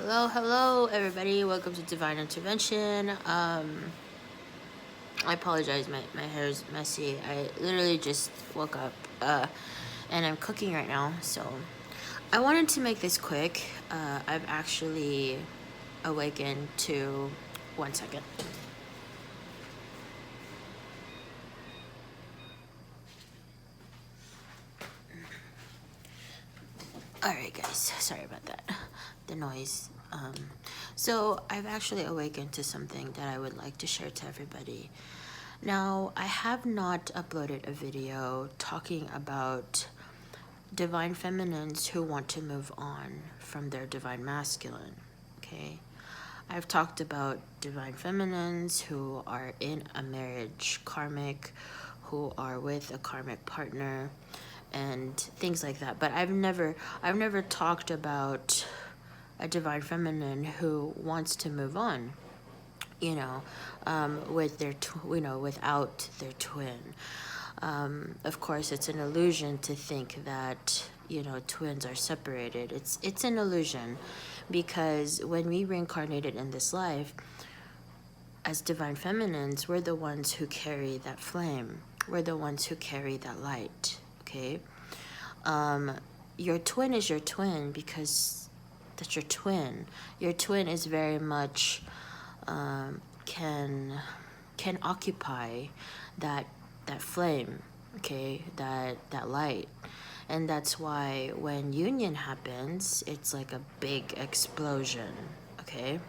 Hello, everybody. Welcome to Divine Intervention. I apologize, my hair is messy. I literally just woke up, and I'm cooking right now, so I wanted to make this quick. I've actually awakened to 1 second. Alright, guys, sorry about that. The noise. So I've actually awakened to something that I would like to share to everybody. Now, I have not uploaded a video talking about divine feminines who want to move on from their divine masculine, okay? I've talked about divine feminines who are in a marriage karmic, who are with a karmic partner, and things like that. But I've never talked about a divine feminine who wants to move on, with their, without their twin. Of course, it's an illusion to think that, twins are separated. It's an illusion, because when we reincarnated in this life, as divine feminines, we're the ones who carry that flame. We're the ones who carry that light, okay? Your twin is your twin because that's your twin. Your twin is very much, can occupy that flame, okay, that light. And that's why when union happens, it's like a big explosion, okay?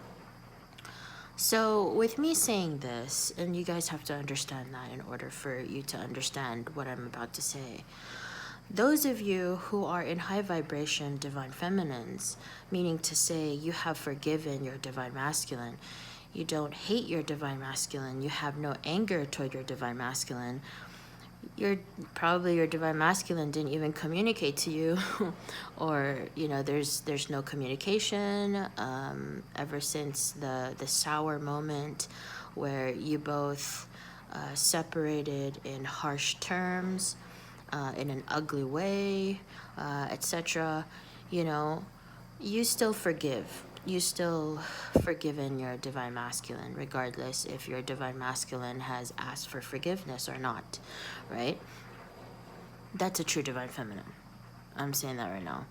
So with me saying this, and you guys have to understand that in order for you to understand what I'm about to say, those of you who are in high vibration divine feminines, meaning to say you have forgiven your divine masculine, you don't hate your divine masculine, you have no anger toward your divine masculine, your divine masculine didn't even communicate to you, or there's no communication ever since the sour moment where you both separated in harsh terms, in an ugly way, etc. You still forgive. You still forgiven your divine masculine, regardless if your divine masculine has asked for forgiveness or not, right? That's a true divine feminine. I'm saying that right now.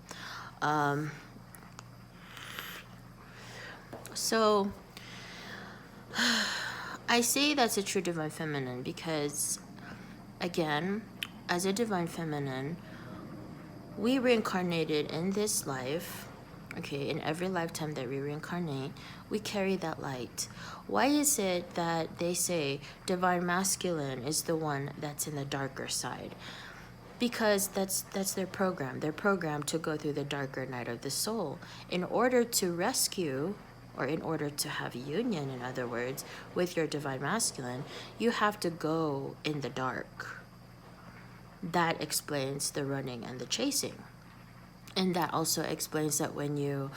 So I say that's a true divine feminine because, again, as a divine feminine, we reincarnated in this life, okay, in every lifetime that we reincarnate, we carry that light. Why is it that they say divine masculine is the one that's in the darker side? Because that's their program. They're programmed to go through the darker night of the soul. In order to rescue, or in order to have union, in other words, with your divine masculine, you have to go in the dark. That explains the running and the chasing. And that also explains that when you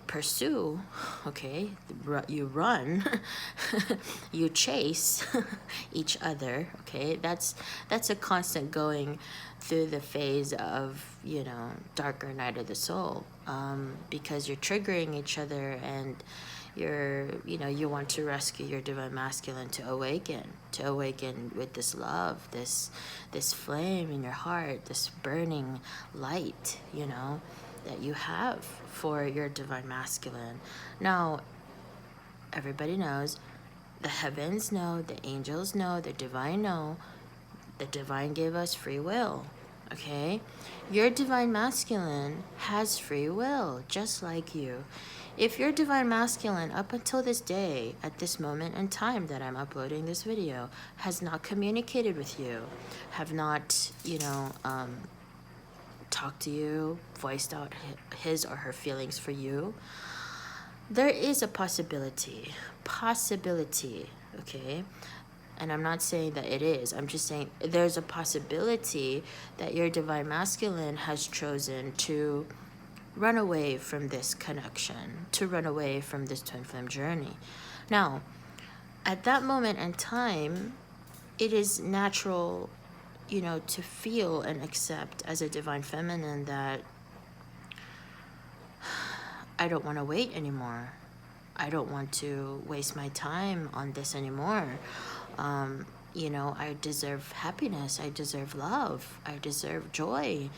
pursue, okay, you run, you chase each other, okay, that's a constant going through the phase of, darker night of the soul, because you're triggering each other, and you want to rescue your divine masculine to awaken with this love, this flame in your heart, this burning light, that you have for your divine masculine. Now, everybody knows, the heavens know, the angels know, the divine know, the divine gave us free will, okay? Your divine masculine has free will, just like you. If your divine masculine, up until this day, at this moment in time that I'm uploading this video, has not communicated with you, have not, talked to you, voiced out his or her feelings for you, there is a possibility, okay? And I'm not saying that it is, I'm just saying there's a possibility that your divine masculine has chosen to run away from this connection, to run away from this twin flame journey. Now, at that moment in time, it is natural, to feel and accept as a divine feminine that I don't want to wait anymore. I don't want to waste my time on this anymore. I deserve happiness. I deserve love. I deserve joy.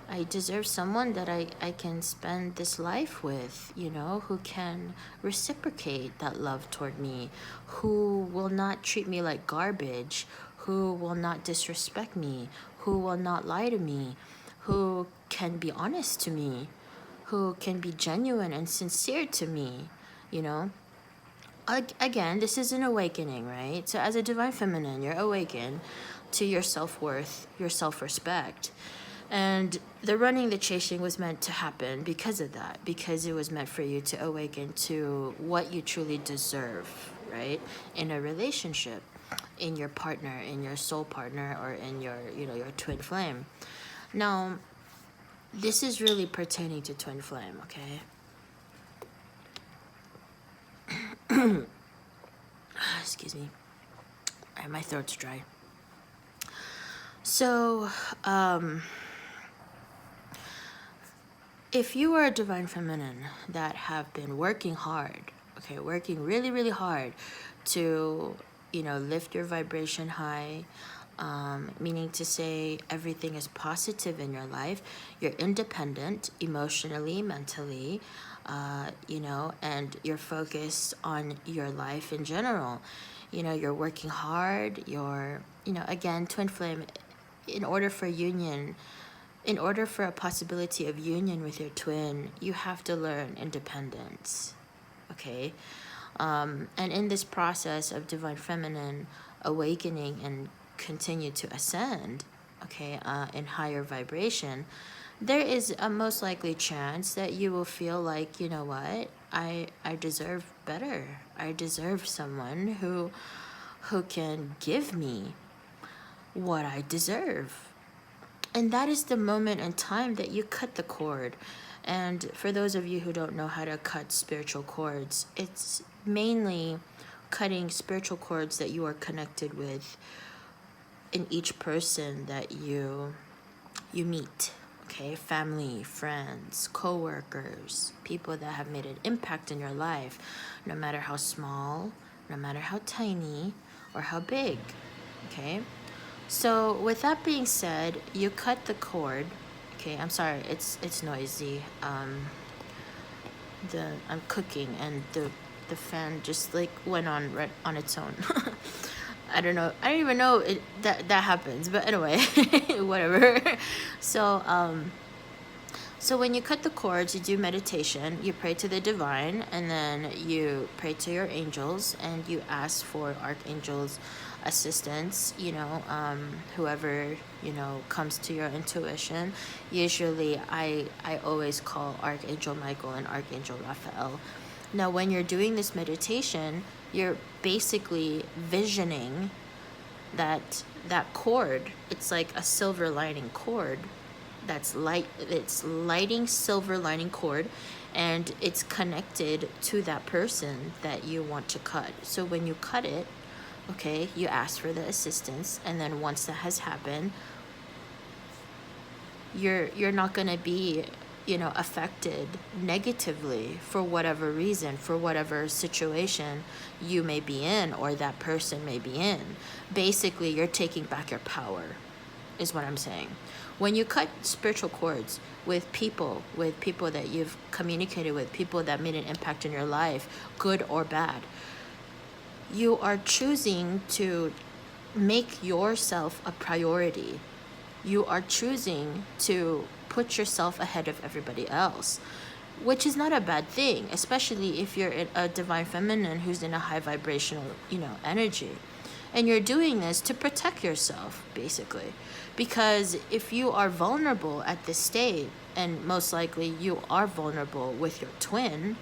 I deserve someone that I can spend this life with, who can reciprocate that love toward me, who will not treat me like garbage, who will not disrespect me, who will not lie to me, who can be honest to me, who can be genuine and sincere to me, you know? Again, this is an awakening, right? So as a divine feminine, you're awakened to your self-worth, your self-respect. And the running, the chasing was meant to happen because of that, because it was meant for you to awaken to what you truly deserve, right? In a relationship, in your partner, in your soul partner, or in your twin flame. Now, this is really pertaining to twin flame, okay? Excuse me. My throat's dry. So, if you are a divine feminine that have been working hard, okay, working really, really hard to, lift your vibration high, meaning to say everything is positive in your life, you're independent emotionally, mentally, and you're focused on your life in general. You're working hard, again, twin flame, in order for a possibility of union with your twin, you have to learn independence, okay? And in this process of divine feminine awakening and continue to ascend, okay, in higher vibration, there is a most likely chance that you will feel like, you know what, I deserve better. I deserve someone who can give me what I deserve. And that is the moment in time that you cut the cord. And for those of you who don't know how to cut spiritual cords, it's mainly cutting spiritual cords that you are connected with in each person that you meet. Okay, family, friends, co-workers, people that have made an impact in your life, no matter how small, no matter how tiny, or how big. Okay. So with that being said, you cut the cord. Okay, I'm sorry, it's noisy. I'm cooking and the fan just like went on right on its own. I don't know. I don't even know that happens. But anyway, whatever. So when you cut the cords, you do meditation, you pray to the divine, and then you pray to your angels, and you ask for archangels' assistance, whoever, comes to your intuition. Usually I always call Archangel Michael and Archangel Raphael. Now, when you're doing this meditation, you're basically visioning that cord. It's like a silver lining cord. It's lighting silver lining cord, and it's connected to that person that you want to cut. So when you cut it, okay, you ask for the assistance, and then once that has happened, you're not going to be affected negatively for whatever reason, for whatever situation you may be in or that person may be in. Basically, you're taking back your power, is what I'm saying. When you cut spiritual cords with people that you've communicated with, people that made an impact in your life, good or bad, you are choosing to make yourself a priority. You are choosing to put yourself ahead of everybody else, which is not a bad thing, especially if you're a divine feminine who's in a high vibrational, energy. And you're doing this to protect yourself, basically. Because if you are vulnerable at this state, and most likely you are vulnerable with your twin,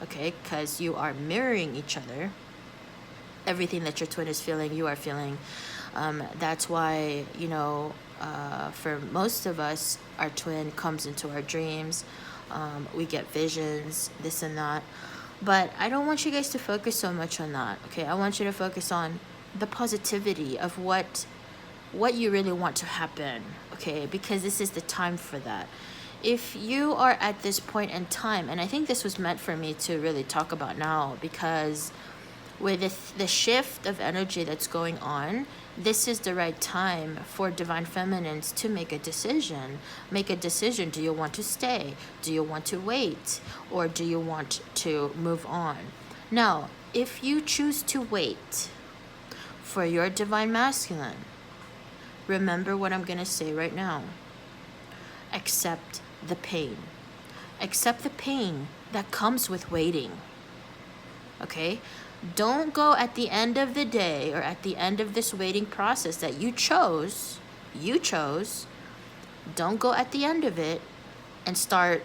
okay, because you are mirroring each other, everything that your twin is feeling, you are feeling. That's why, for most of us, our twin comes into our dreams. We get visions, this and that. But I don't want you guys to focus so much on that, okay? I want you to focus on the positivity of what you really want to happen, okay? Because this is the time for that. if you are at this point in time, and I think this was meant for me to really talk about now, because with the shift of energy that's going on, this is the right time for divine feminines to make a decision. Make a decision. Do you want to stay? Do you want to wait? Or do you want to move on? Now, if you choose to wait for your divine masculine, remember what I'm going to say right now. Accept the pain. Accept the pain that comes with waiting. Okay? Don't go at the end of the day or at the end of this waiting process that you chose, don't go at the end of it and start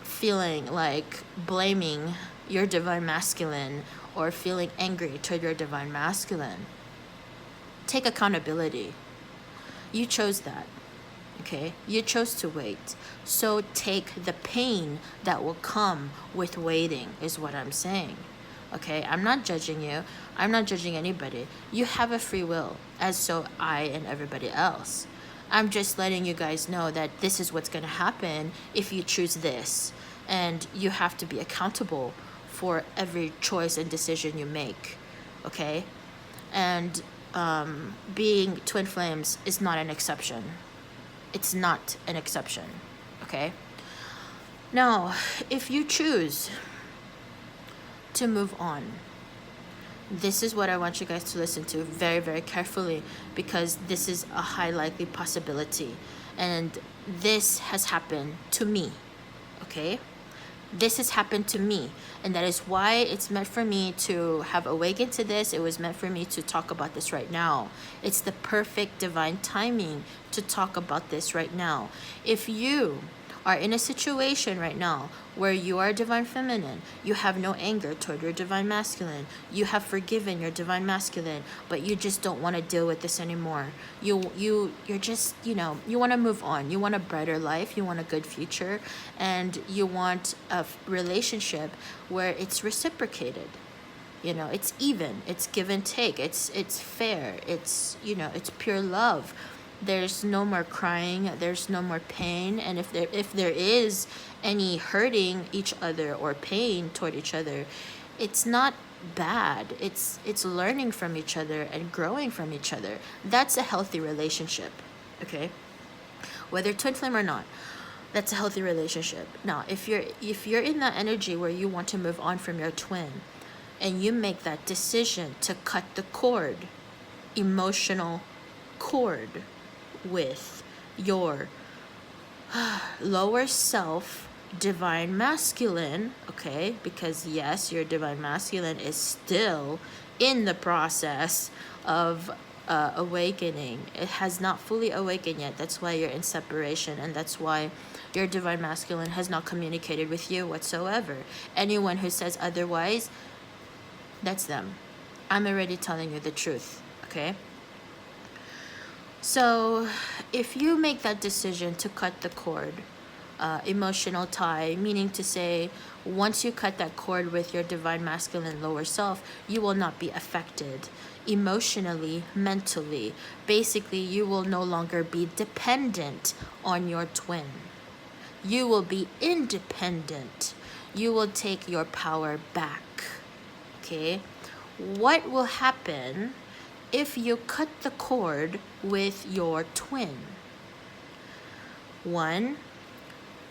feeling like blaming your divine masculine or feeling angry toward your divine masculine. Take accountability. You chose that. Okay? You chose to wait. So take the pain that will come with waiting, is what I'm saying. Okay? I'm not judging you. I'm not judging anybody. You have a free will, as so I and everybody else. I'm just letting you guys know that this is what's going to happen if you choose this. And you have to be accountable for every choice and decision you make. Okay? And being twin flames is not an exception. It's not an exception. Okay? Now, if you choose to move on, this is what I want you guys to listen to very, very carefully, because this is a high likely possibility. And this has happened to me. Okay? This has happened to me. And that is why it's meant for me to have awakened to this. It was meant for me to talk about this right now. It's the perfect divine timing to talk about this right now. If you are in a situation right now where you are divine feminine, you have no anger toward your divine masculine, you have forgiven your divine masculine, but you just don't want to deal with this anymore. You're just, you want to move on. You want a brighter life, you want a good future, and you want a relationship where it's reciprocated. It's even, it's give and take, it's fair, it's pure love. There's no more crying, there's no more pain, and if there is any hurting each other or pain toward each other, it's not bad. It's learning from each other and growing from each other. That's a healthy relationship. Okay? Whether twin flame or not, that's a healthy relationship. Now, if you're in that energy where you want to move on from your twin, and you make that decision to cut the cord, emotional cord, with your lower self, divine masculine, okay? Because yes, your divine masculine is still in the process of awakening. It has not fully awakened yet. That's why you're in separation, and that's why your divine masculine has not communicated with you whatsoever. Anyone who says otherwise, that's them. I'm already telling you the truth, okay? So if you make that decision to cut the cord, emotional tie, meaning to say, once you cut that cord with your divine masculine lower self, you will not be affected emotionally, mentally. Basically, you will no longer be dependent on your twin. You will be independent. You will take your power back. Okay? What will happen if you cut the cord with your twin? One,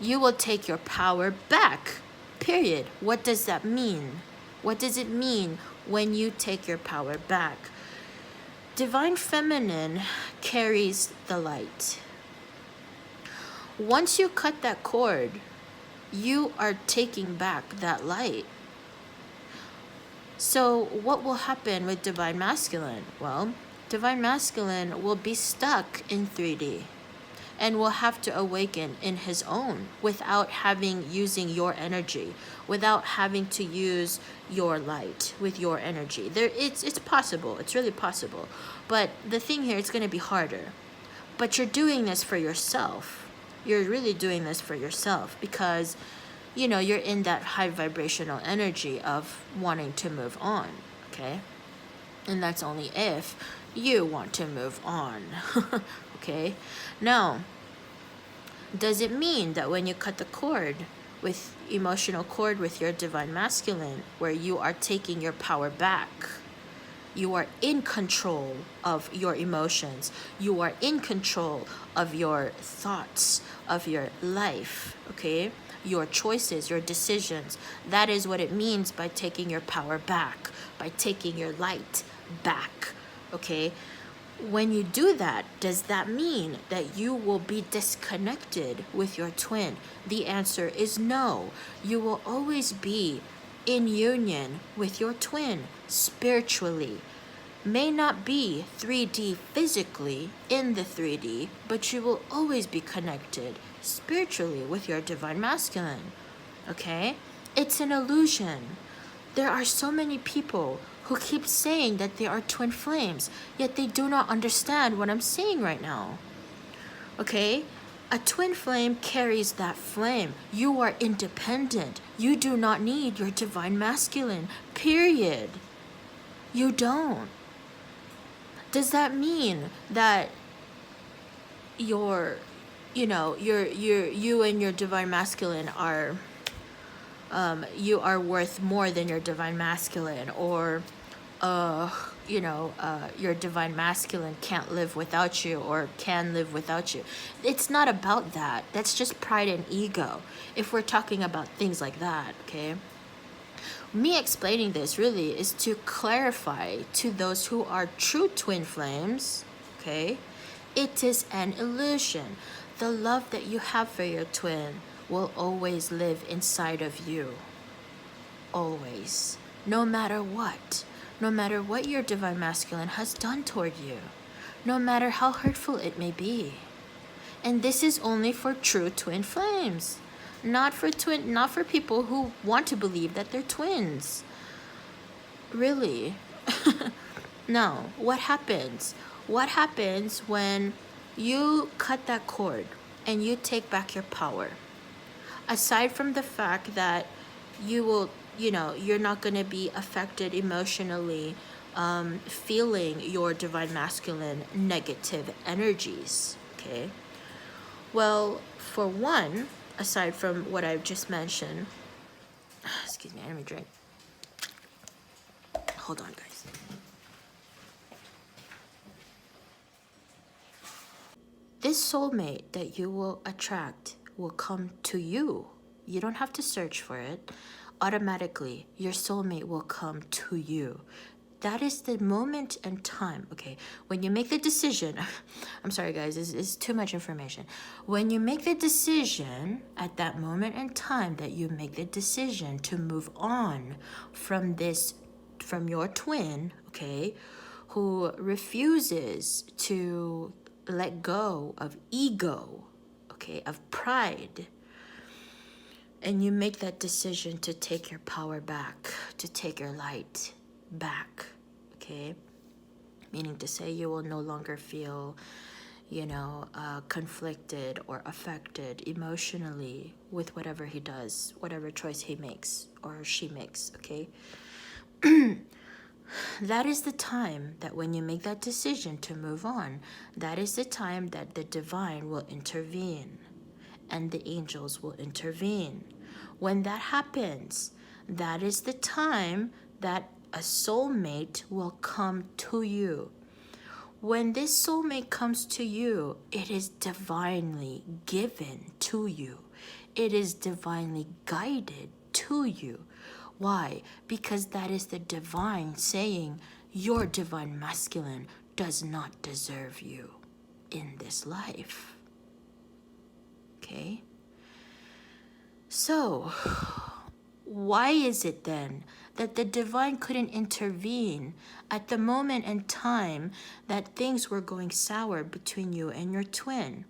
you will take your power back, period. What does that mean? What does it mean when you take your power back? Divine feminine carries the light. Once you cut that cord, you are taking back that light. So what will happen with divine masculine? Well, divine masculine will be stuck in 3D and will have to awaken in his own without using your energy, without having to use your light with your energy. It's possible. It's really possible. But the thing here, it's going to be harder. But you're doing this for yourself. You're really doing this for yourself because you're in that high vibrational energy of wanting to move on, okay? And that's only if you want to move on, okay? Now, Does it mean that when you cut the cord with emotional cord with your divine masculine, where you are taking your power back, you are in control of your emotions, you are in control of your thoughts, of your life, okay? Your choices, your decisions. That is what it means by taking your power back, by taking your light back, okay? When you do that, does that mean that you will be disconnected with your twin? The answer is no. You will always be in union with your twin spiritually. May not be 3D physically in the 3D, but you will always be connected spiritually with your divine masculine. Okay? It's an illusion. There are so many people who keep saying that they are twin flames, yet they do not understand what I'm saying right now. Okay? A twin flame carries that flame. You are independent. You do not need your divine masculine. Period. You don't. Does that mean that you and your divine masculine are you are worth more than your divine masculine, or your divine masculine can't live without you or can live without you? It's not about that. That's just pride and ego if we're talking about things like that, okay? Me explaining this really is to clarify to those who are true twin flames, okay? It is an illusion. The love that you have for your twin will always live inside of you. Always. No matter what. No matter what your divine masculine has done toward you. No matter how hurtful it may be. And this is only for true twin flames. Not for people who want to believe that they're twins. Really. No. What happens? What happens when you cut that cord and you take back your power? Aside from the fact that you will, you're not going to be affected emotionally, feeling your divine masculine negative energies, okay? Well, for one, aside from what I've just mentioned, excuse me, let me drink. Hold on, guys. This soulmate that you will attract will come to you. You don't have to search for it. Automatically, your soulmate will come to you. That is the moment and time, okay? When you make the decision, I'm sorry guys, it's too much information. When you make the decision, at that moment and time that you make the decision to move on from your twin, okay, who refuses to let go of ego, okay, of pride, and you make that decision to take your power back, to take your light back, okay? Meaning to say you will no longer feel, conflicted or affected emotionally with whatever he does, whatever choice he makes or she makes, okay? That is the time that when you make that decision to move on, that is the time that the divine will intervene and the angels will intervene. When that happens, that is the time that a soulmate will come to you. When this soulmate comes to you, it is divinely given to you. It is divinely guided to you. Why? Because that is the divine saying, your divine masculine does not deserve you in this life. Okay? So, why is it then that the divine couldn't intervene at the moment and time that things were going sour between you and your twin?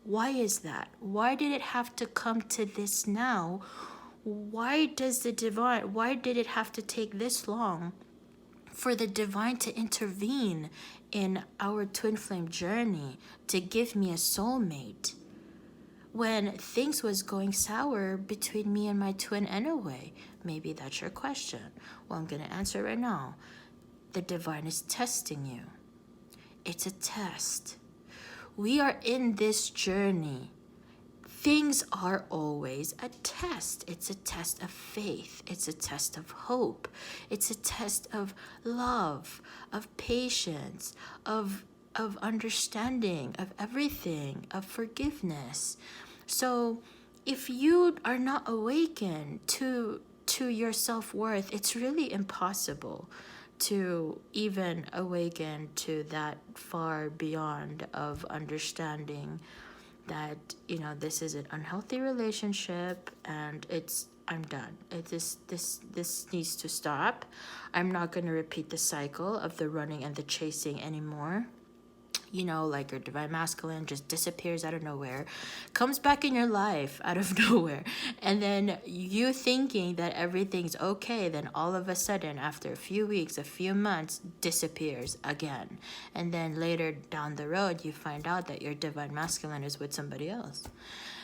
Why is that? Why did it have to come to this now? Why did it have to take this long for the divine to intervene in our twin flame journey to give me a soulmate when things was going sour between me and my twin anyway? Maybe that's your question. Well, I'm going to answer right now. The divine is testing you. It's a test. We are in this journey things are always a test. It's a test of faith. It's a test of hope. It's a test of love, of patience, of understanding, of everything, of forgiveness. So if you are not awakened to your self-worth, it's really impossible to even awaken to that far beyond of understanding that, you know, this is an unhealthy relationship and I'm done. This needs to stop. I'm not going to repeat the cycle of the running and the chasing anymore. You know, like your divine masculine just disappears out of nowhere, comes back in your life out of nowhere, and then you thinking that everything's okay, then all of a sudden after a few weeks, a few months, disappears again. And then later down the road you find out that your divine masculine is with somebody else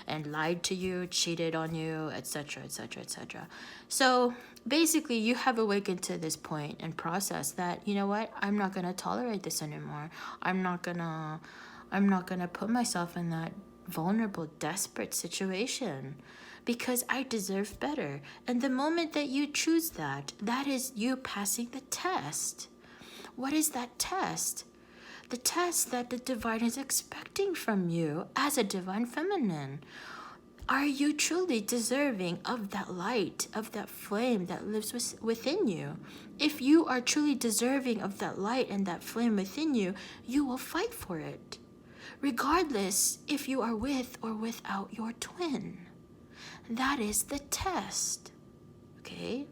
and lied to you, cheated on you, etc., etc., etc. So basically you have awakened to this point and process that, you know what, I'm not going to tolerate this anymore. I'm not going to put myself in that vulnerable, desperate situation because I deserve better. And the moment that you choose that, that is you passing the test. What is that test? The test that the divine is expecting from you as a divine feminine. Are you truly deserving of that light, of that flame that lives within you? If you are truly deserving of that light and that flame within you, you will fight for it, regardless if you are with or without your twin. That is the test, okay?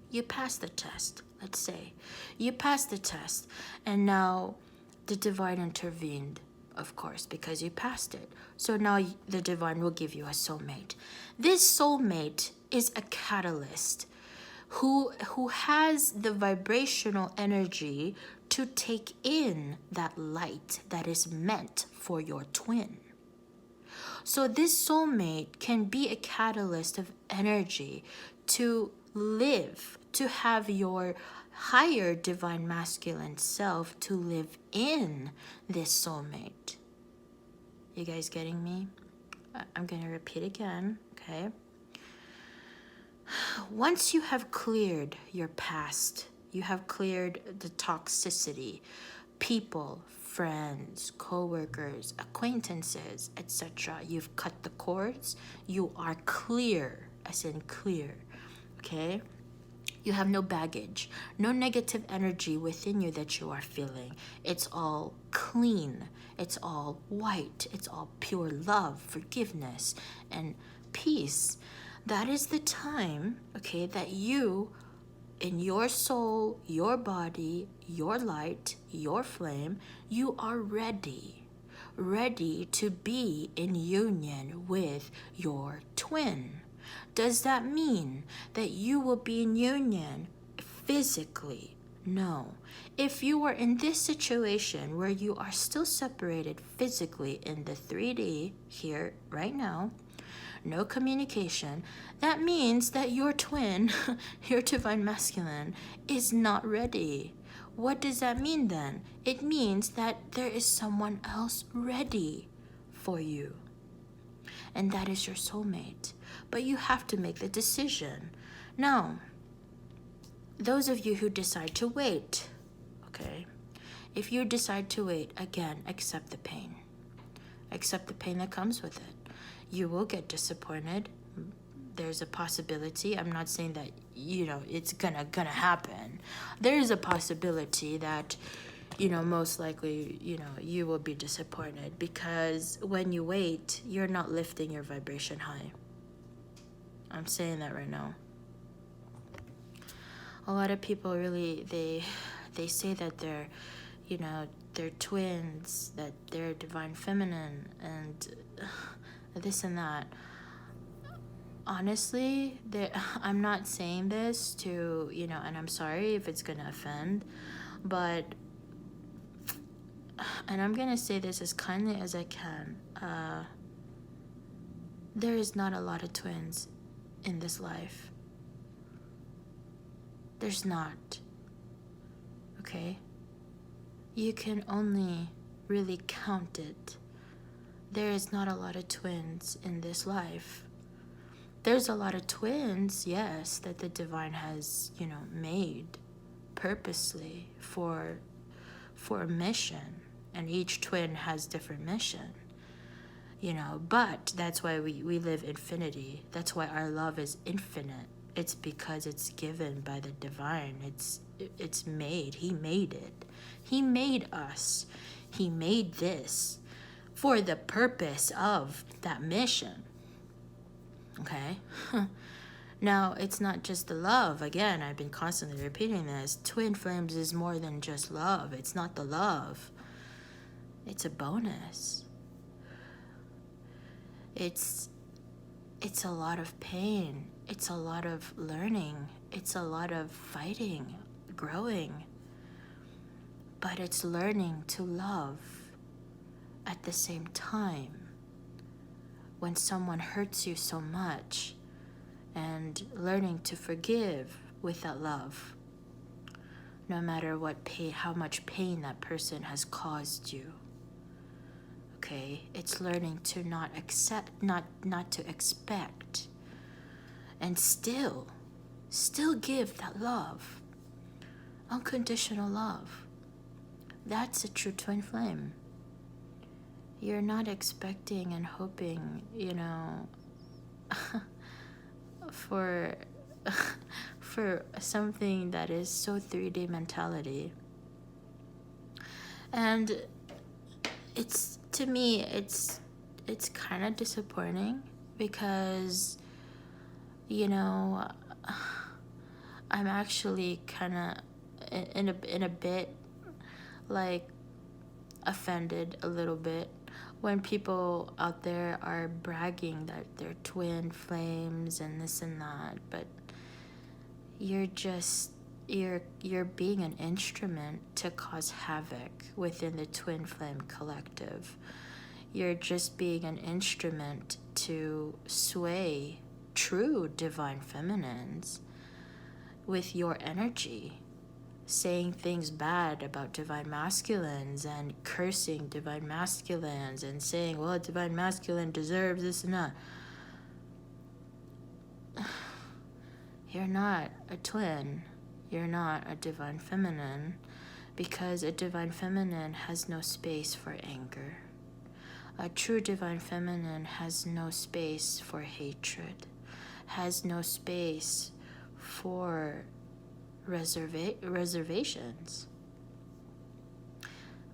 You passed the test, let's say. You passed the test, and now the divine intervened, of course, because you passed it. So now the divine will give you a soulmate. This soulmate is a catalyst who has the vibrational energy to take in that light that is meant for your twin. So this soulmate can be a catalyst of energy to live, to have your higher divine masculine self to live in this soulmate. You guys getting me? I'm going to repeat again, okay? Once you have cleared your past, you have cleared the toxicity, people, friends, co-workers, acquaintances, etc. You've cut the cords. You are clear, as in clear, okay? You have no baggage, no negative energy within you that you are feeling. It's all clean. It's all white. It's all pure love, forgiveness, and peace. That is the time, okay, that you, in your soul, your body, your light, your flame, you are ready to be in union with your twin. Does that mean that you will be in union physically? No. If you are in this situation where you are still separated physically in the 3D here right now, no communication, that means that your twin, your divine masculine, is not ready. What does that mean then? It means that there is someone else ready for you. And that is your soulmate. But you have to make the decision. Now, those of you who decide to wait, okay, if you decide to wait, again, accept the pain. Accept the pain that comes with it. You will get disappointed. There's a possibility. I'm not saying that, you know, it's gonna happen. There is a possibility that, you know, most likely, you know, you will be disappointed because when you wait, you're not lifting your vibration high. I'm saying that right now. A lot of people really, they say that they're, you know, they're twins, that they're divine feminine, and this and that. Honestly, I'm not saying this to, you know, and I'm sorry if it's gonna offend, but, and I'm gonna say this as kindly as I can, there is not a lot of twins in this life. There's not. Okay? You can only really count it there is not a lot of twins in this life. There's a lot of twins, yes, that the divine has, made purposely for a mission, and each twin has different mission, but that's why we live infinity. That's why our love is infinite. It's because it's given by the divine. It's made. He made it. He made us. He made this for the purpose of that mission. Okay? Now, it's not just the love. Again, I've been constantly repeating this. Twin flames is more than just love. It's not the love. It's a bonus. It's a lot of pain. It's a lot of learning. It's a lot of fighting, growing. But it's learning to love at the same time. When someone hurts you so much, and learning to forgive with that love, no matter what pain, how much pain that person has caused you. Okay, it's learning to not accept, not to expect, and still give that love, unconditional love. That's a true twin flame. You're not expecting and hoping, for something that is so 3D mentality. And to me it's kind of disappointing, because I'm actually kind of in a bit like offended a little bit when people out there are bragging that they're twin flames and this and that, but you're being an instrument to cause havoc within the twin flame collective. You're just being an instrument to sway true divine feminines with your energy, saying things bad about divine masculines and cursing divine masculines and saying, well, divine masculine deserves this and that. You're not a twin. You're not a divine feminine, because a divine feminine has no space for anger. A true divine feminine has no space for hatred, has no space for reservations.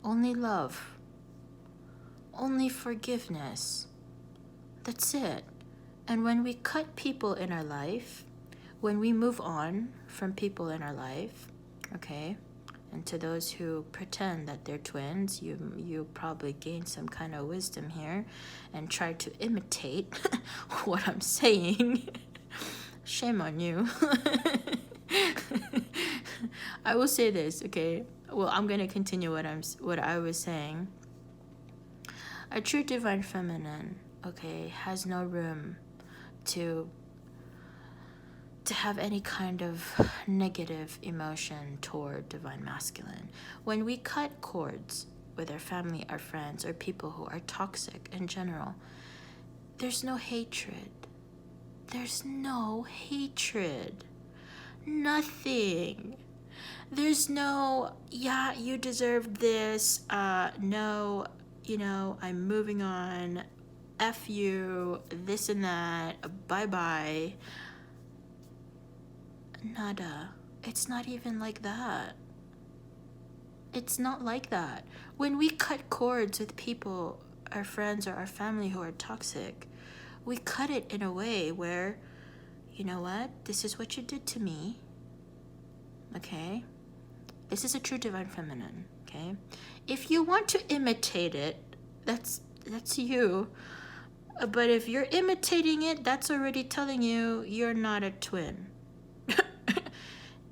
Only love, only forgiveness. That's it. And when we cut people in our life, when we move on from people in our life, okay, and to those who pretend that they're twins, you probably gain some kind of wisdom here and try to imitate what I'm saying. Shame on you. I will say this, okay? Well, I'm going to continue what I was saying. A true divine feminine, okay, has no room to have any kind of negative emotion toward divine masculine. When we cut cords with our family, our friends, or people who are toxic in general, there's no hatred. There's no hatred. Nothing. There's no, yeah, you deserve this. No, I'm moving on. F you, this and that. Bye-bye. Nada. It's not even like that. It's not like that. When we cut cords with people, our friends or our family who are toxic, we cut it in a way where, you know what? This is what you did to me. Okay? This is a true divine feminine. Okay? If you want to imitate it, that's you. But if you're imitating it, that's already telling you you're not a twin.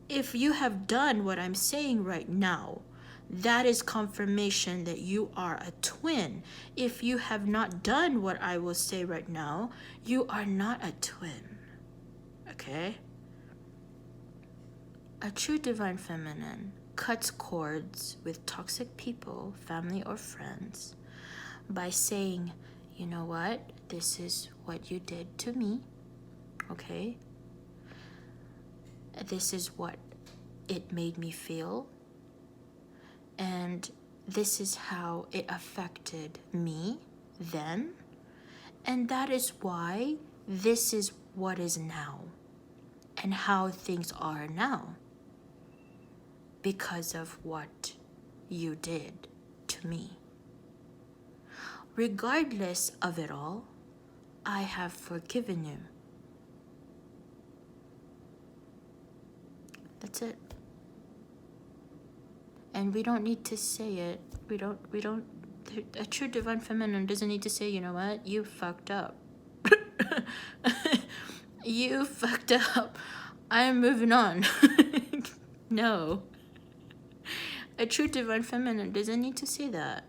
If you have done what I'm saying right now, that is confirmation that you are a twin. If you have not done what I will say right now, you are not a twin. Okay? A true divine feminine cuts cords with toxic people, family or friends, by saying, you know what? This is what you did to me, okay? This is what it made me feel, and this is how it affected me then, and that is why this is what is now and how things are now because of what you did to me. Regardless of it all, I have forgiven you. That's it. And we don't need to say it. We don't, a true divine feminine doesn't need to say, you know what, you fucked up. You fucked up. I'm moving on. No. A true divine feminine doesn't need to say that.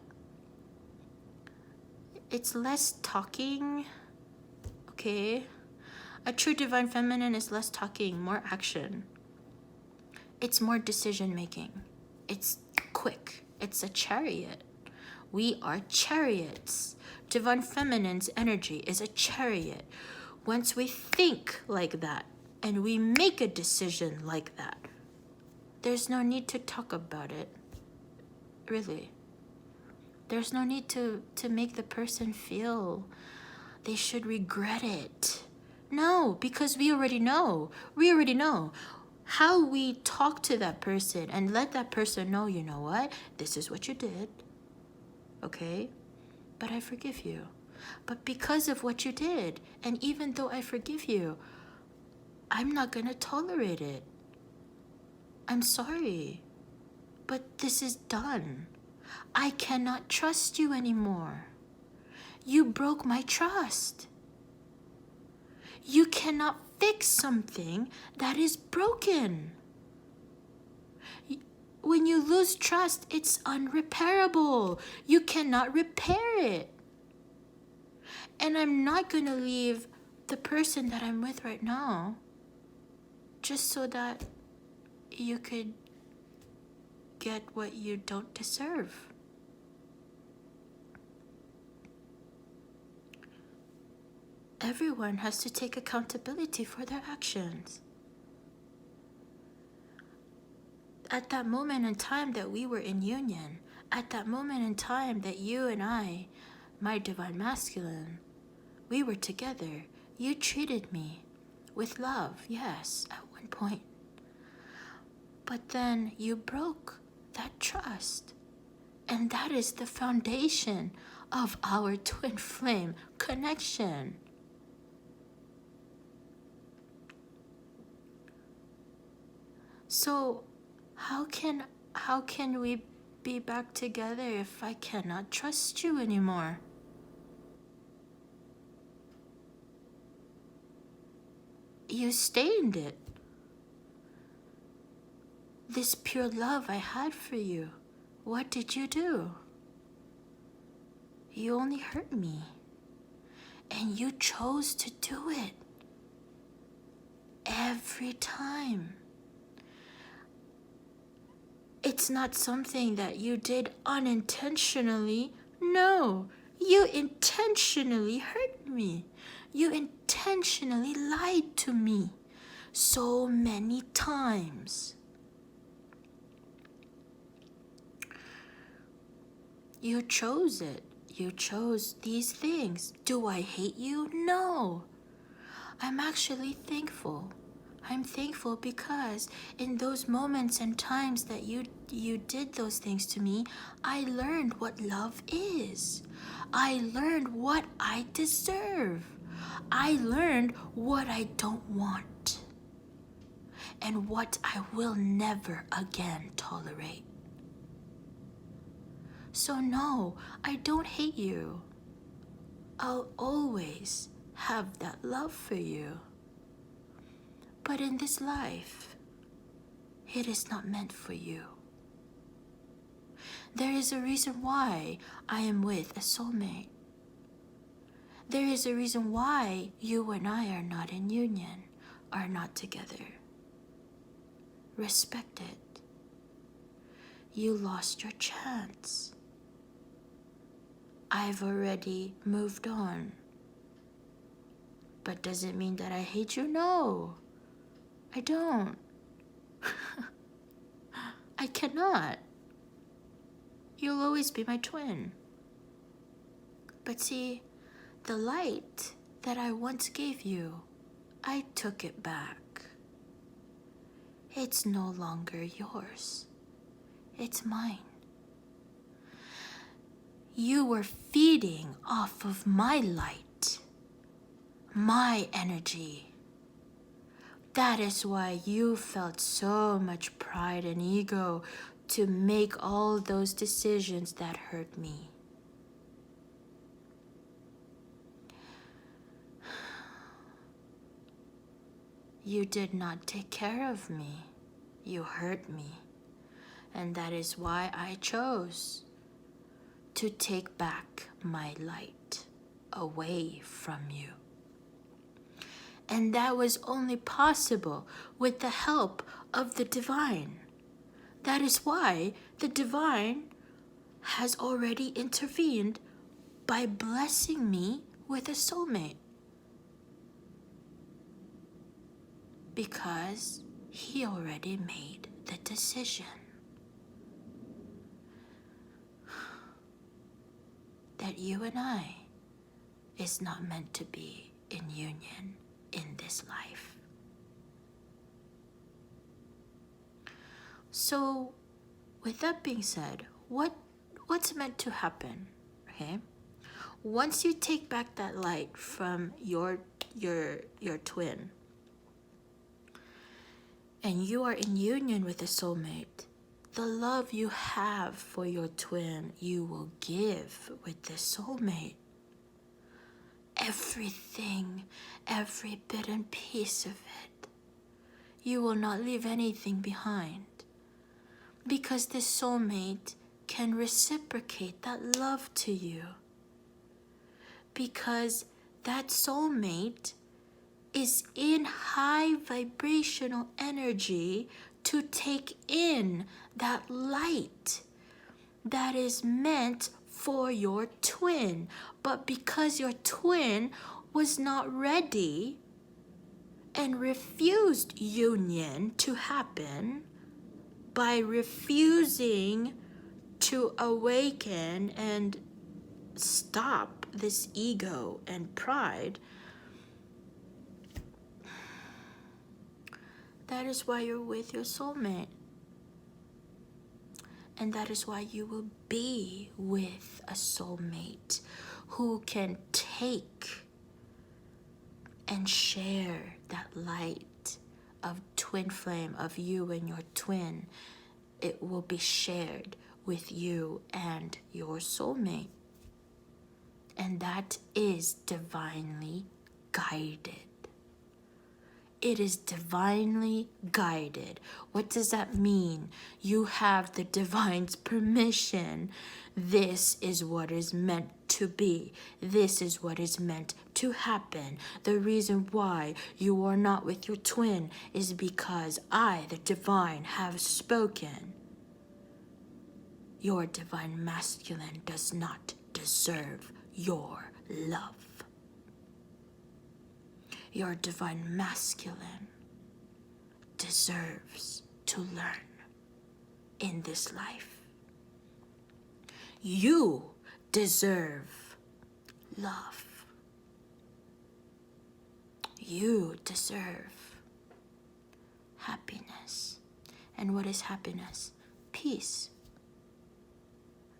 It's less talking, okay? A true divine feminine is less talking, more action. It's more decision making. It's quick. It's a chariot. We are chariots. Divine feminine's energy is a chariot. Once we think like that and we make a decision like that, there's no need to talk about it. Really. There's no need to make the person feel they should regret it. No, because we already know. We already know. How we talk to that person and let that person know, you know what? This is what you did. Okay? But I forgive you. But because of what you did, and even though I forgive you, I'm not going to tolerate it. I'm sorry. But this is done. I cannot trust you anymore. You broke my trust. You cannot fix something that is broken. When you lose trust, it's unrepairable. You cannot repair it. And I'm not going to leave the person that I'm with right now just so that you could get what you don't deserve. Everyone has to take accountability for their actions. At that moment in time that we were in union, at that moment in time that you and I, my divine masculine, we were together, you treated me with love, yes, at one point. But then you broke that trust. And that is the foundation of our twin flame connection. So how can we be back together if I cannot trust you anymore? You stained it. This pure love I had for you, what did you do? You only hurt me. And you chose to do it. Every time. It's not something that you did unintentionally. No, you intentionally hurt me. You intentionally lied to me so many times. You chose it. You chose these things. Do I hate you? No. I'm actually thankful. I'm thankful because in those moments and times that you did those things to me, I learned what love is. I learned what I deserve. I learned what I don't want and what I will never again tolerate. So no, I don't hate you. I'll always have that love for you. But in this life, it is not meant for you. There is a reason why I am with a soulmate. There is a reason why you and I are not in union, are not together. Respect it. You lost your chance. I've already moved on. But does it mean that I hate you? No, I don't. I cannot. You'll always be my twin. But see, the light that I once gave you, I took it back. It's no longer yours. It's mine. You were feeding off of my light, my energy. That is why you felt so much pride and ego to make all those decisions that hurt me. You did not take care of me. You hurt me. And that is why I chose to take back my light away from you. And that was only possible with the help of the divine. That is why the divine has already intervened by blessing me with a soulmate. Because he already made the decision that you and I is not meant to be in union in this life. So, with that being said, what's meant to happen? Okay, once you take back that light from your twin, and you are in union with a soulmate, the love you have for your twin, you will give with the soulmate. Everything, every bit and piece of it. You will not leave anything behind. Because the soulmate can reciprocate that love to you. Because that soulmate is in high vibrational energy to take in that light that is meant for your twin. But because your twin was not ready and refused union to happen, by refusing to awaken and stop this ego and pride, that is why you're with your soulmate. And that is why you will be with a soulmate who can take and share that light of twin flame of you and your twin. It will be shared with you and your soulmate. And that is divinely guided. It is divinely guided. What does that mean? You have the divine's permission. This is what is meant to be. This is what is meant to happen. The reason why you are not with your twin is because I, the divine, have spoken. Your divine masculine does not deserve your love. Your divine masculine deserves to learn in this life. You deserve love. You deserve happiness. And what is happiness? Peace.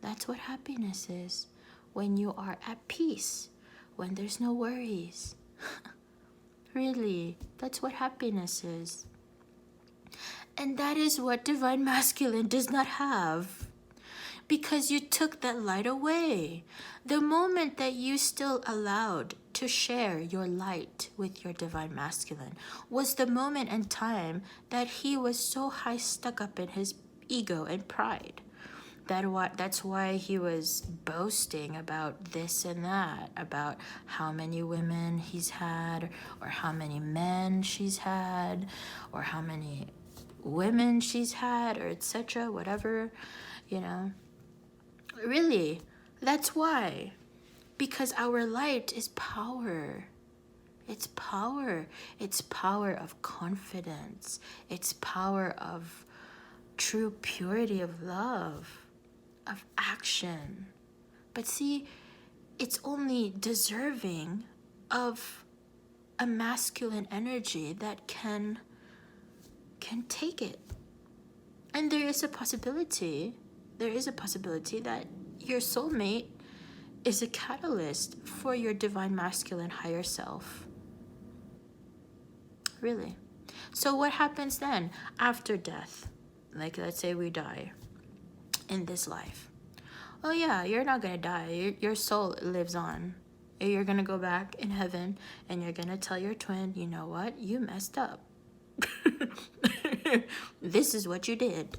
That's what happiness is. When you are at peace, when there's no worries. Really, that's what happiness is. And that is what divine masculine does not have. Because you took that light away. The moment that you still allowed to share your light with your divine masculine was the moment and time that he was so high stuck up in his ego and pride. That's why he was boasting about this and that, about how many women he's had, or how many men she's had, or how many women she's had, or etc., whatever, you know. Really, that's why. Because our light is power. It's power. It's power of confidence. It's power of true purity of love, of action. But see, it's only deserving of a masculine energy that can take it. And there is a possibility that your soulmate is a catalyst for your divine masculine higher self. Really. So what happens then after death? Like, let's say we die in this life. Oh yeah, you're not gonna die. Your soul lives on. You're gonna go back in heaven and you're gonna tell your twin, you know what? You messed up. This is what you did.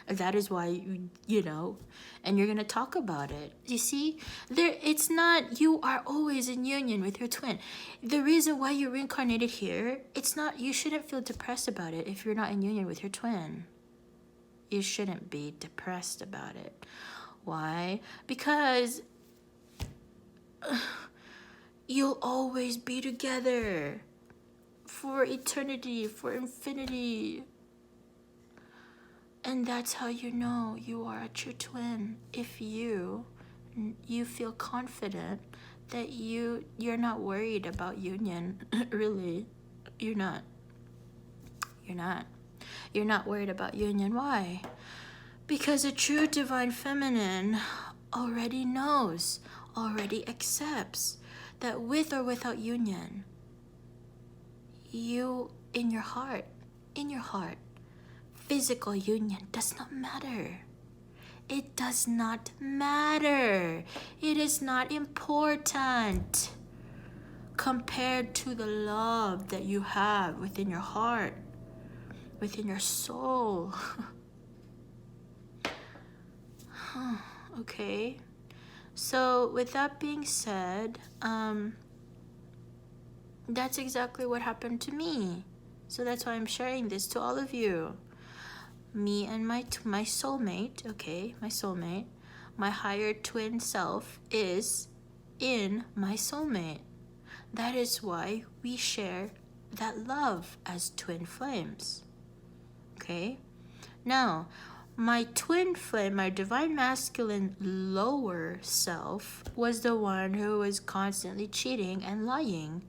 That is why you know, and you're gonna talk about it. You see, it's not you are always in union with your twin. The reason why you reincarnated here, it's not, you shouldn't feel depressed about it if you're not in union with your twin. You shouldn't be depressed about it. Why? Because you'll always be together for eternity, for infinity. And that's how you know you are a true twin. If you feel confident that you're not worried about union. Really, you're not worried about union. Why? Because a true divine feminine already knows, already accepts that with or without union, you in your heart, physical union does not matter. It does not matter. It is not important compared to the love that you have within your heart, within your soul. Okay. So with that being said, that's exactly what happened to me. So that's why I'm sharing this to all of you. Me and my soulmate, okay, my higher twin self is in my soulmate. That is why we share that love as twin flames. Okay? Now, my twin flame, my divine masculine lower self, was the one who was constantly cheating and lying.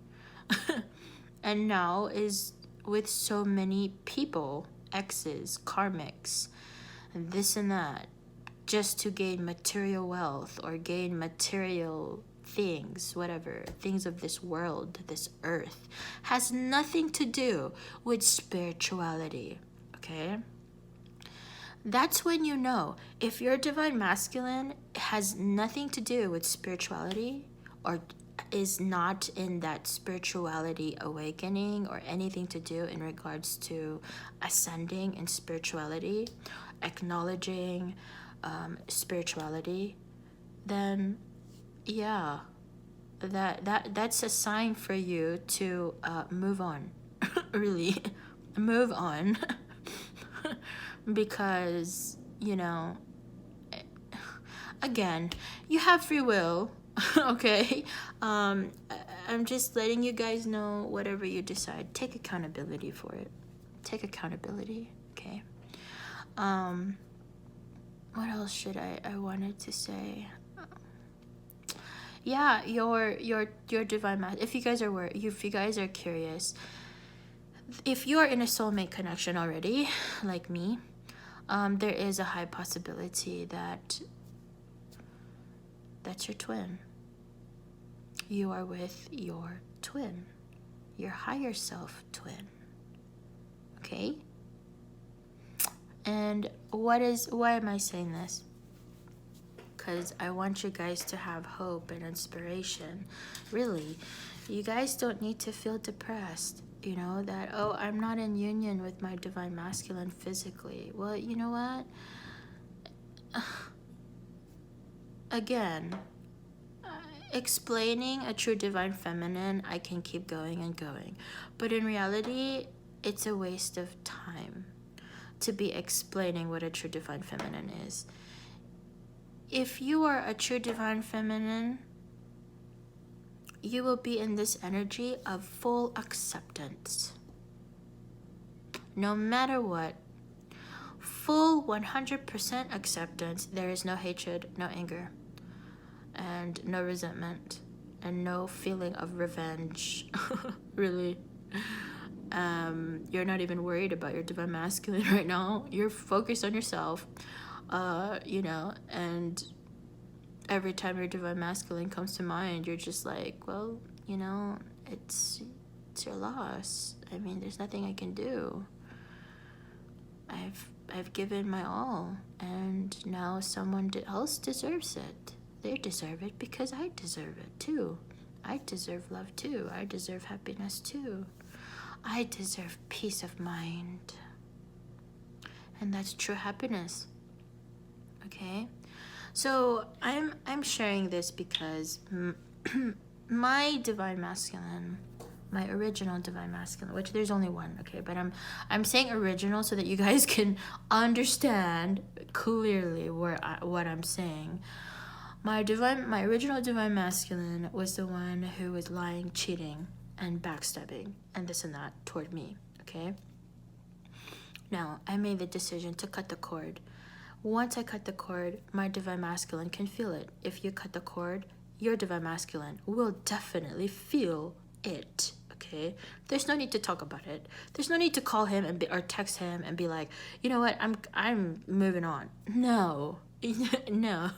And now is with so many people, exes, karmics, and this and that, just to gain material wealth or gain material things, whatever, things of this world, this earth, has nothing to do with spirituality, okay? That's when you know if your divine masculine has nothing to do with spirituality or is not in that spirituality awakening or anything to do in regards to ascending in spirituality, acknowledging spirituality, then yeah, that's a sign for you to move on. Really, move on. Because, you know, again, you have free will. Okay, I'm just letting you guys know, whatever you decide, take accountability for it. Take accountability. Okay. What else should I wanted to say? Yeah, your divine math. If you guys are curious, if you are in a soulmate connection already, like me, there is a high possibility that that's your twin. You are with your twin, your higher self twin. Okay? And why am I saying this? Because I want you guys to have hope and inspiration. Really, you guys don't need to feel depressed. You know, that, oh, I'm not in union with my divine masculine physically. Well, you know what? Again, explaining a true divine feminine, I can keep going and going. But in reality, it's a waste of time to be explaining what a true divine feminine is. If you are a true divine feminine, you will be in this energy of full acceptance. No matter what, full 100% acceptance. There is no hatred, no anger, and no resentment, and no feeling of revenge. Really. You're not even worried about your divine masculine right now. You're focused on yourself, and every time your divine masculine comes to mind, you're just like, well, it's your loss. I mean, there's nothing I can do. I've given my all, and now someone else deserves it. They deserve it because I deserve it too. I deserve love too. I deserve happiness too. I deserve peace of mind. And that's true happiness. Okay? So I'm sharing this because my divine masculine, my original divine masculine, which there's only one, okay, but I'm saying original so that you guys can understand clearly what I'm saying. My original divine masculine was the one who was lying, cheating, and backstabbing, and this and that toward me, okay? Now, I made the decision to cut the cord. Once I cut the cord, my divine masculine can feel it. If you cut the cord, your divine masculine will definitely feel it, okay? There's no need to talk about it. There's no need to call him or text him and be like, you know what, I'm moving on. No. No.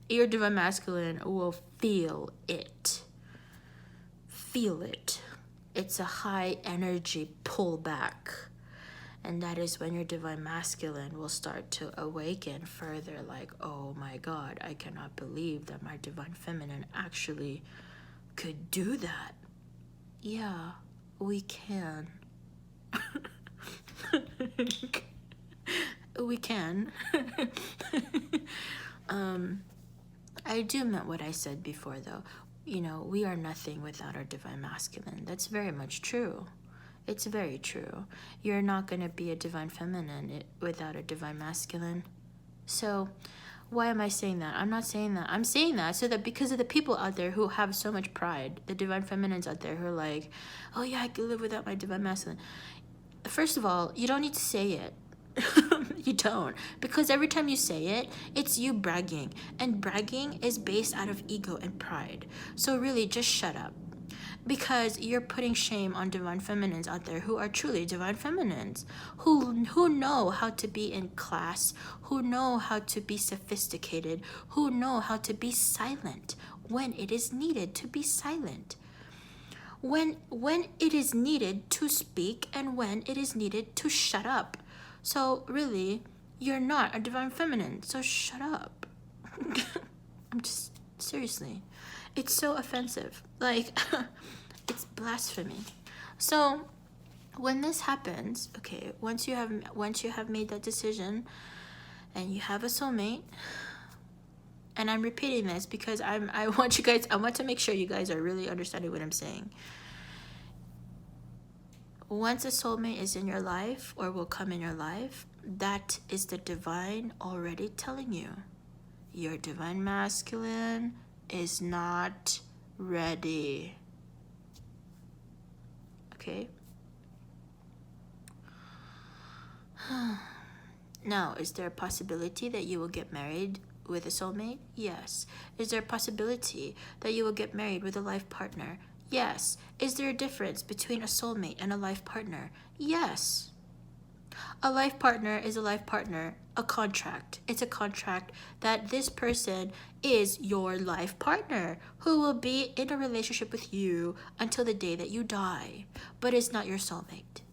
Your divine masculine will feel it. Feel it. It's a high energy pullback. And that is when your divine masculine will start to awaken further, like, oh my God, I cannot believe that my divine feminine actually could do that. Yeah, we can. We can. I do meant what I said before, though. We are nothing without our divine masculine. That's very much true. It's very true. You're not going to be a divine feminine without a divine masculine. So why am I saying that? I'm not saying that. I'm saying that so that because of the people out there who have so much pride, the divine feminines out there who are like, oh yeah, I could live without my divine masculine. First of all, you don't need to say it. You don't. Because every time you say it, it's you bragging. And bragging is based out of ego and pride. So really, just shut up. Because you're putting shame on divine feminines out there who are truly divine feminines, who know how to be in class, who know how to be sophisticated, who know how to be silent when it is needed to be silent. When it is needed to speak and when it is needed to shut up. So really, you're not a divine feminine, so shut up. I'm just, seriously. It's so offensive. Like, it's blasphemy. So, when this happens, okay, once you have made that decision and you have a soulmate, and I'm repeating this because I want to make sure you guys are really understanding what I'm saying. Once a soulmate is in your life or will come in your life, that is the divine already telling you. Your divine masculine is not ready. Okay? Now, is there a possibility that you will get married with a soulmate? Yes. Is there a possibility that you will get married with a life partner? Yes. Is there a difference between a soulmate and a life partner? Yes. A life partner is a life partner, a contract. It's a contract that this person is your life partner who will be in a relationship with you until the day that you die, but it's not your soulmate.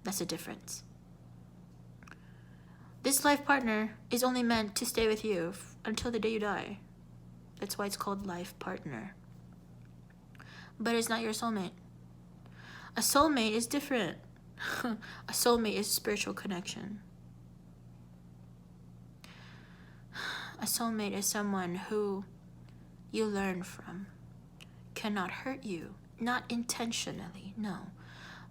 That's the difference. This life partner is only meant to stay with you until the day you die. That's why it's called life partner. But it's not your soulmate. A soulmate is different. A soulmate is spiritual connection. A soulmate is someone who you learn from, cannot hurt you, not intentionally, no,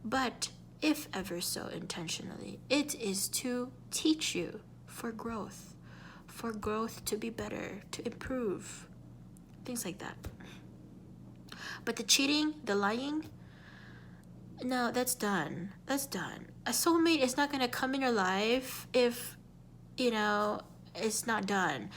but if ever so intentionally, it is to teach you for growth to be better, to improve, things like that. But the cheating, the lying, no, that's done. That's done. A soulmate is not gonna come in your life if, you know, it's not done.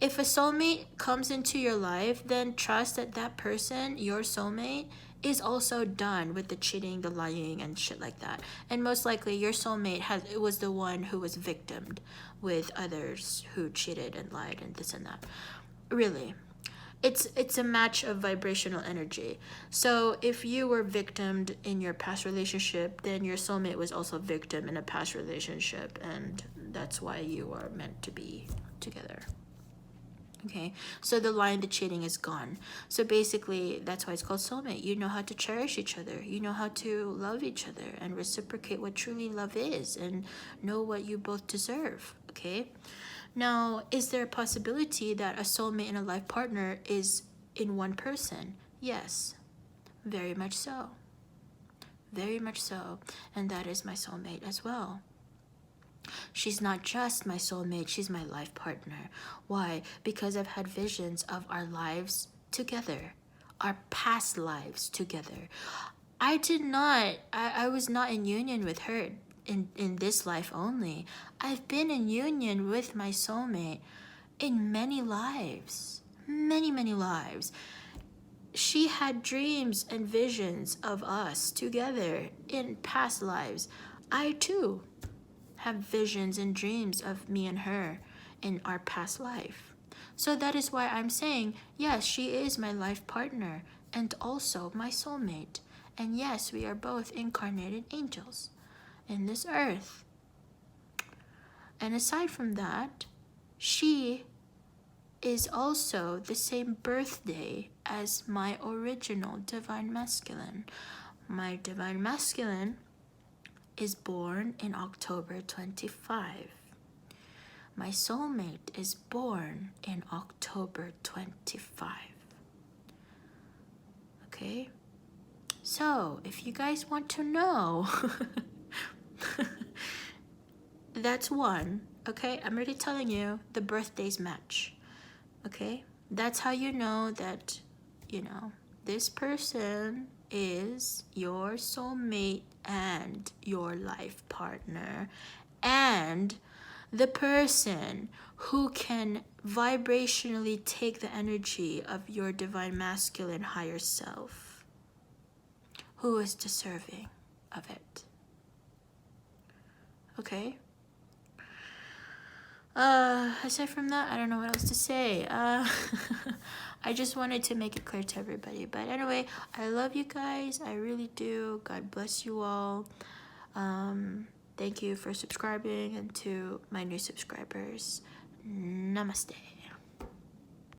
If a soulmate comes into your life, then trust that that person, your soulmate, is also done with the cheating, the lying, and shit like that. And most likely, your soulmate was the one who was victimed with others who cheated and lied and this and that. Really, it's a match of vibrational energy. So if you were victimed in your past relationship, then your soulmate was also victim in a past relationship, and that's why you are meant to be together. Okay, so the lying, the cheating is gone. So basically, that's why it's called soulmate. You know how to cherish each other. You know how to love each other and reciprocate what truly love is, and know what you both deserve. Okay. Now, is there a possibility that a soulmate and a life partner is in one person? Yes, very much so. Very much so. And that is my soulmate as well. She's not just my soulmate, she's my life partner. Why? Because I've had visions of our lives together, our past lives together. I was not in union with her in this life only. I've been in union with my soulmate in many lives. Many, many lives. She had dreams and visions of us together in past lives. I too have visions and dreams of me and her in our past life. So that is why I'm saying, yes, she is my life partner and also my soulmate. And yes, we are both incarnated angels in this earth. And aside from that, she is also the same birthday as my original divine masculine. My divine masculine is born in October 25. My soulmate is born in October 25. Okay? So, if you guys want to know, that's one. Okay? I'm already telling you, the birthdays match. Okay? That's how you know that, this person is your soulmate and your life partner, and the person who can vibrationally take the energy of your divine masculine higher self, who is deserving of it. Okay? Aside from that, I don't know what else to say. I just wanted to make it clear to everybody. But anyway, I love you guys. I really do. God bless you all. Thank you for subscribing, and to my new subscribers, namaste.